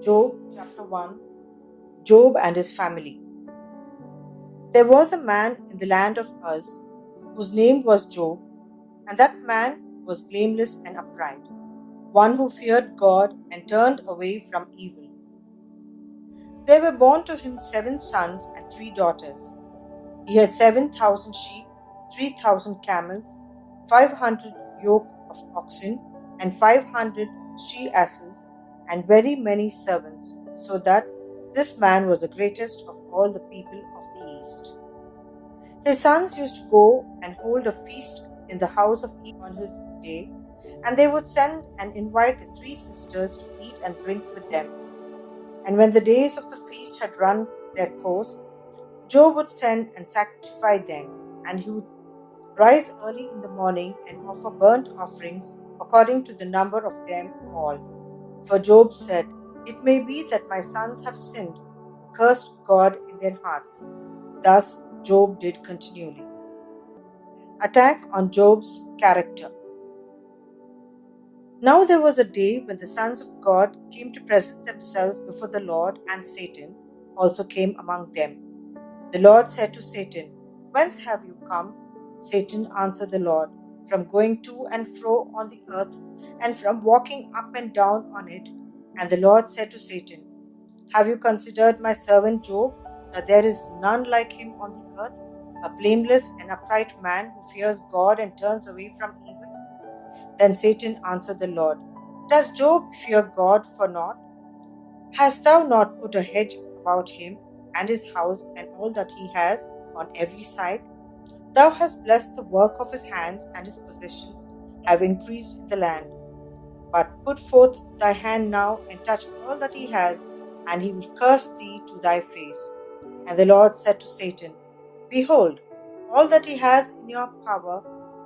Job chapter 1. Job and his family. There was a man in the land of Uz whose name was Job, and that man was blameless and upright, one who feared God and turned away from evil. There were born to him 7 sons and 3 daughters. He had 7,000 sheep, 3,000 camels, 500 yoke of oxen, and 500 she-asses, and very many servants, so that this man was the greatest of all the people of the East. His sons used to go and hold a feast in the house of each on his day, and they would send and invite the 3 sisters to eat and drink with them. And when the days of the feast had run their course, Job would send and sanctify them, and he would rise early in the morning and offer burnt offerings according to the number of them all. For Job said, "It may be that my sons have sinned, cursed God in their hearts." Thus Job did continually. Attack on Job's character. Now there was a day when the sons of God came to present themselves before the Lord, and Satan also came among them. The Lord said to Satan, "Whence have you come?" Satan answered the Lord, "From going to and fro on the earth, and from walking up and down on it." And the Lord said to Satan, "Have you considered my servant Job, that there is none like him on the earth, a blameless and upright man who fears God and turns away from evil?" Then Satan answered the Lord, "Does Job fear God for naught? Hast thou not put a hedge about him and his house and all that he has on every side? Thou hast blessed the work of his hands, and his possessions have increased in the land. But put forth thy hand now and touch all that he has, and he will curse thee to thy face." And the Lord said to Satan, "Behold, all that he has in your power,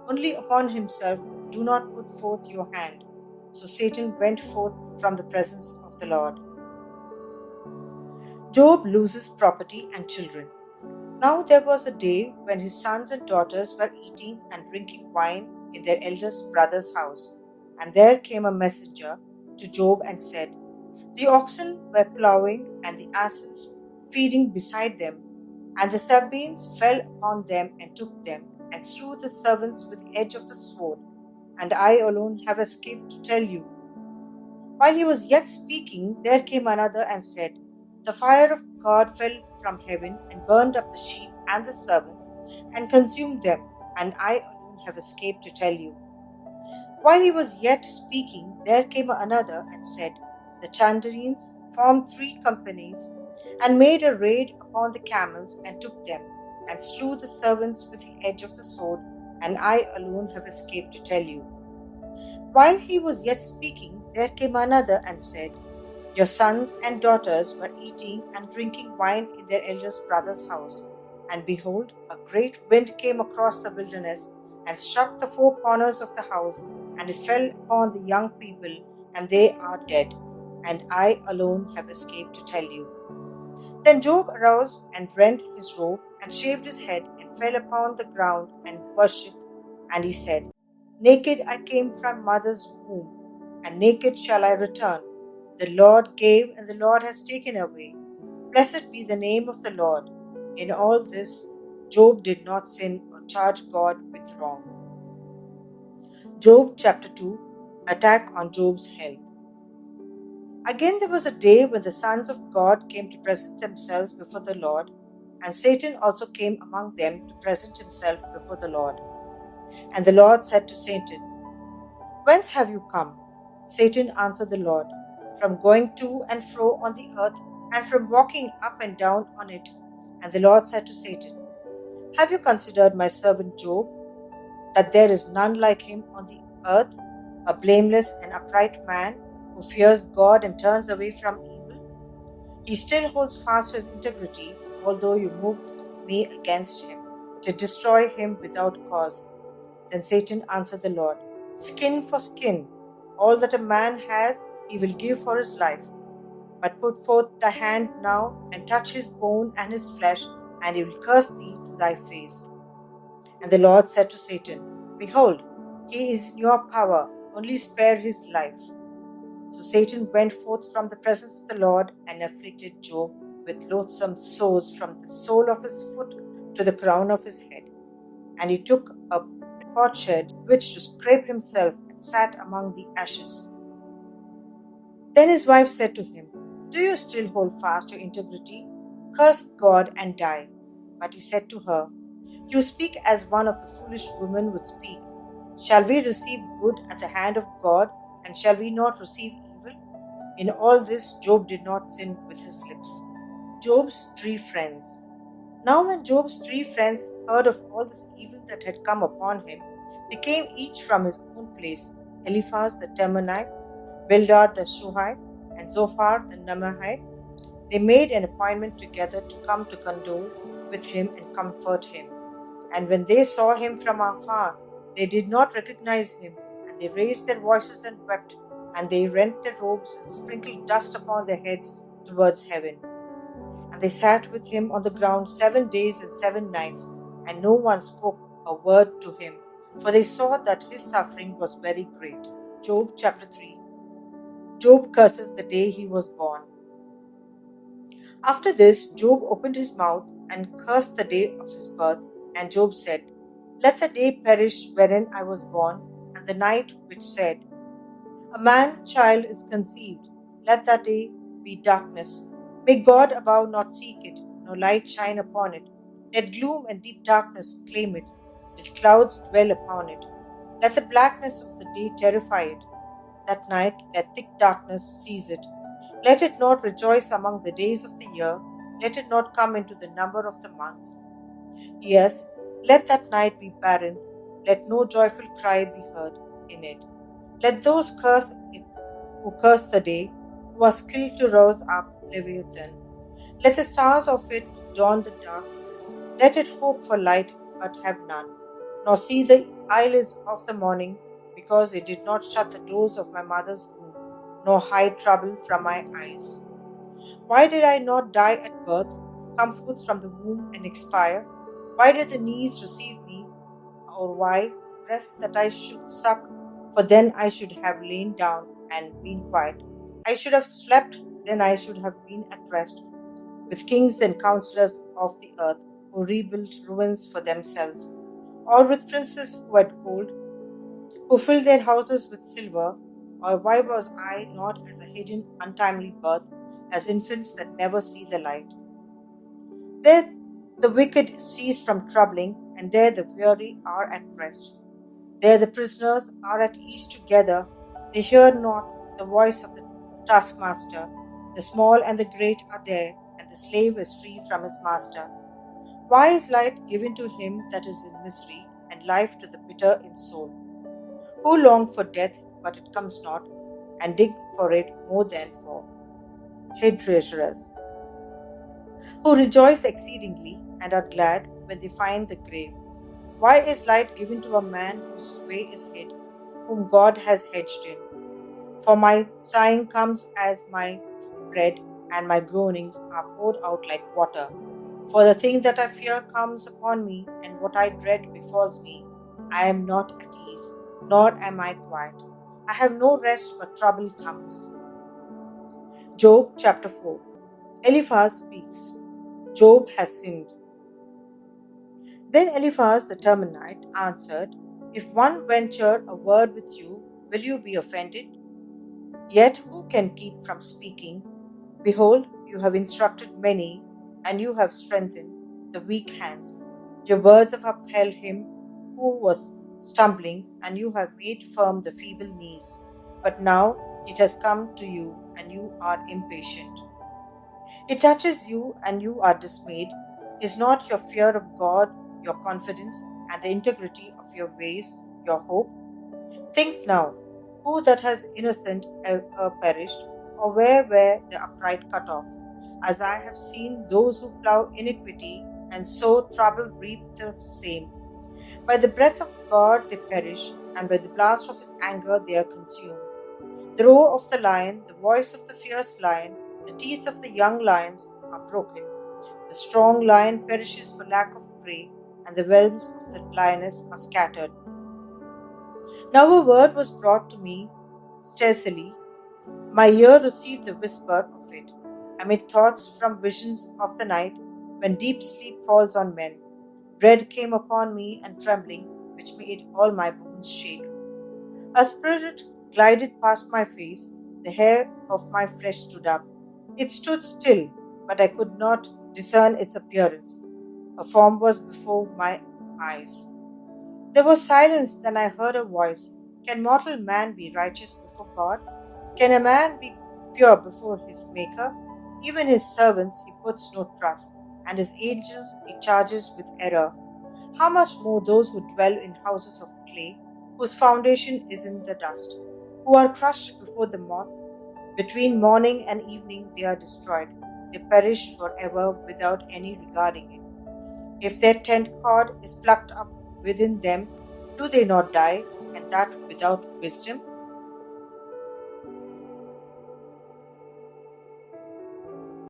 only upon himself do not put forth your hand." So Satan went forth from the presence of the Lord. Job loses property and children. Now there was a day when his sons and daughters were eating and drinking wine in their eldest brother's house. And there came a messenger to Job and said, "The oxen were plowing and the asses feeding beside them, and the Sabeans fell upon them and took them, and slew the servants with the edge of the sword, and I alone have escaped to tell you." While he was yet speaking, there came another and said, "The fire of God fell from heaven and burned up the sheep and the servants and consumed them, and I alone have escaped to tell you." While he was yet speaking, there came another and said, "The Chaldeans formed 3 companies and made a raid upon the camels and took them, and slew the servants with the edge of the sword, and I alone have escaped to tell you." While he was yet speaking, there came another and said, "Your sons and daughters were eating and drinking wine in their eldest brother's house, and behold, a great wind came across the wilderness and struck the 4 corners of the house, and it fell upon the young people, and they are dead, and I alone have escaped to tell you." Then Job arose and rent his robe and shaved his head and fell upon the ground and worshipped, and he said, "Naked I came from mother's womb, and naked shall I return. The Lord gave, and the Lord has taken away. Blessed be the name of the Lord." In all this, Job did not sin or charge God with wrong. Job chapter 2. Attack on Job's health. Again there was a day when the sons of God came to present themselves before the Lord, and Satan also came among them to present himself before the Lord. And the Lord said to Satan, "Whence have you come?" Satan answered the Lord, "From going to and fro on the earth, and from walking up and down on it." And the Lord said to Satan, "Have you considered my servant Job, that there is none like him on the earth, a blameless and upright man, who fears God and turns away from evil? He still holds fast his integrity, although you moved me against him, to destroy him without cause." Then Satan answered the Lord, "Skin for skin, all that a man has he will give for his life. But put forth thy hand now and touch his bone and his flesh, and he will curse thee to thy face." And the Lord said to Satan, "Behold, he is in your power, only spare his life." So Satan went forth from the presence of the Lord and afflicted Job with loathsome sores from the sole of his foot to the crown of his head. And he took a potsherd which to scrape himself and sat among the ashes. Then his wife said to him, Do you still hold fast your integrity? Curse God and die. But he said to her, You speak as one of the foolish women would speak. Shall we receive good at the hand of God, and shall we not receive evil? In all this, Job did not sin with his lips. Job's three friends. Now, when Job's three friends heard of all this evil that had come upon him, they came each from his own place: Eliphaz the Temanite, Bildad the Shuhite, and Zophar the Naamahite. They made an appointment together to come to condole with him and comfort him. And when they saw him from afar, they did not recognize him, and they raised their voices and wept, and they rent their robes and sprinkled dust upon their heads towards heaven. And they sat with him on the ground 7 days and 7 nights, and no one spoke a word to him, for they saw that his suffering was very great. Job chapter 3. Job curses the day he was born. After this, Job opened his mouth and cursed the day of his birth. And Job said, Let the day perish wherein I was born, and the night which said, A man child is conceived. Let that day be darkness. May God above not seek it, nor light shine upon it. Let gloom and deep darkness claim it. Let clouds dwell upon it. Let the blackness of the day terrify it. That night let thick darkness seize it. Let it not rejoice among the days of the year. Let it not come into the number of the months. Yes, let that night be barren. Let no joyful cry be heard in it. Let those curse it who curse the day, who are skilled to rouse up Leviathan. Let the stars of it dawn the dark. Let it hope for light, but have none, nor see the eyelids of the morning, because it did not shut the doors of my mother's womb, nor hide trouble from my eyes. Why did I not die at birth, come forth from the womb and expire? Why did the knees receive me, or why breasts that I should suck? For then I should have lain down and been quiet. I should have slept, then I should have been at rest, with kings and counselors of the earth, who rebuilt ruins for themselves, or with princes who had gold, who filled their houses with silver. Or why was I not as a hidden, untimely birth, as infants that never see the light? There the wicked cease from troubling, and there the weary are at rest. There the prisoners are at ease together. They hear not the voice of the taskmaster. The small and the great are there, and the slave is free from his master. Why is light given to him that is in misery, and life to the bitter in soul? Who long for death, but it comes not, and dig for it more than for hid treasurers, who rejoice exceedingly, and are glad when they find the grave. Why is light given to a man whose way is hid, whom God has hedged in? For my sighing comes as my bread, and my groanings are poured out like water. For the thing that I fear comes upon me, and what I dread befalls me. I am not at ease, nor am I quiet. I have no rest, but trouble comes. Job chapter 4. Eliphaz speaks. Job has sinned. Then Eliphaz the Temanite answered, If one venture a word with you, will you be offended? Yet who can keep from speaking? Behold, you have instructed many, and you have strengthened the weak hands. Your words have upheld him who was stumbling, and you have made firm the feeble knees. But now it has come to you, and you are impatient. It touches you, and you are dismayed. Is not your fear of God your confidence, and the integrity of your ways your hope? Think now, who that has innocent ever perished, or where were the upright cut off? As I have seen those who plough iniquity and sow trouble reap the same. By the breath of God they perish, and by the blast of his anger they are consumed. The roar of the lion, the voice of the fierce lion, the teeth of the young lions are broken. The strong lion perishes for lack of prey, and the whelps of the lioness are scattered. Now a word was brought to me stealthily, My ear received the whisper of it, amid thoughts from visions of the night when deep sleep falls on men. Dread came upon me and trembling, which made all my bones shake. A spirit glided past my face, the hair of my flesh stood up. It stood still, but I could not discern its appearance. A form was before my eyes. There was silence, then I heard a voice. Can mortal man be righteous before God? Can a man be pure before his Maker? Even his servants he puts no trust, and his angels he charges with error. How much more those who dwell in houses of clay, whose foundation is in the dust, who are crushed before the moth? Between morning and evening they are destroyed. They perish forever without any regarding it. If their tent cord is plucked up within them, do they not die, and that without wisdom?